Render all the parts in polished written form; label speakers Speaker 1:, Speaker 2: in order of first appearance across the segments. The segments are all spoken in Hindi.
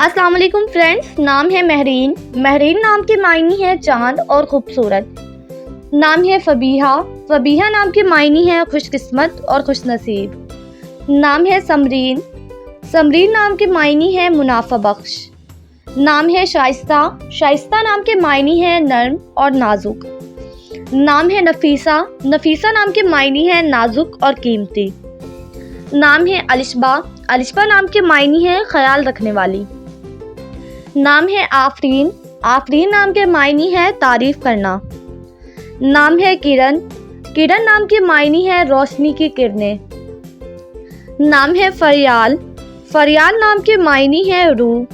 Speaker 1: अस्सलाम वालेकुम फ्रेंड्स, नाम है महरीन। महरीन नाम के मायने है चांद और खूबसूरत। नाम है फबीहा। फबीहा नाम के मायने है खुशकिस्मत और खुशनसीब। नाम है समरीन। समरीन नाम के मायने है मुनाफा बख्श। नाम है शाइस्ता। शाइस्ता नाम के मायने है नर्म और नाजुक। नाम है नफीसा। नफीसा नाम के मायने है नाजुक और कीमती। नाम है अलिशबा। अलिशबा नाम के मायने है ख्याल रखने वाली। नाम है आफरीन। आफरीन नाम के मायने है तारीफ करना। नाम है किरण। किरण नाम के मायने है रोशनी की किरणें। नाम है फरियाल। फरियाल नाम के मायने है रूह।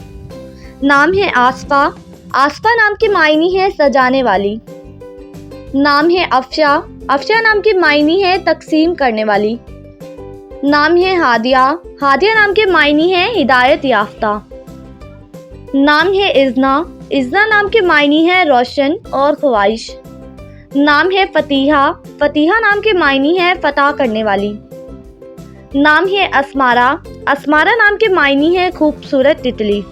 Speaker 1: नाम है आसफा। आसफा नाम के मायने है सजाने वाली। नाम है अफशा। अफशा नाम के मायने है तकसीम करने वाली। नाम है हादिया। हादिया नाम के मायने है हिदायत याफ्ता। नाम है इज़ना। इज़ना नाम के मायने है रोशन और ख्वाहिश। नाम है फतीहा। फतीहा नाम के मायने है फतह करने वाली। नाम है असमारा। असमारा नाम के मायने है खूबसूरत तितली।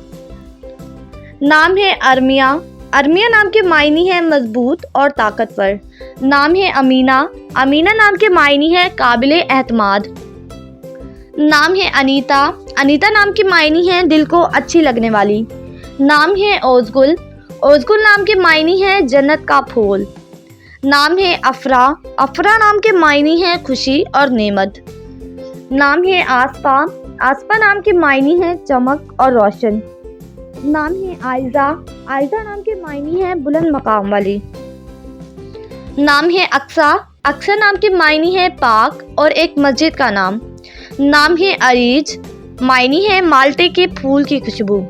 Speaker 1: नाम है अरमिया। अरमिया नाम के मायने है मजबूत और ताकतवर। नाम है अमीना। अमीना नाम के मायने है काबिल एतमाद। नाम है अनीता। अनीता नाम के मायने है दिल को अच्छी लगने वाली। नाम है ओज़गुल। ओज़गुल नाम के मायने है जन्नत का फूल। नाम है अफरा। अफरा नाम के मायने है खुशी और नेमत। नाम है आसफा। आसफा नाम के मायने है चमक और रोशन। नाम है आयज़ा। आयज़ा नाम के मायने है बुलंद मकाम वाली। नाम है अक्सा। अक्सा नाम के मायने है पाक और एक मस्जिद का नाम। नाम है अरीज। मायने है माल्टे के फूल की खुशबू।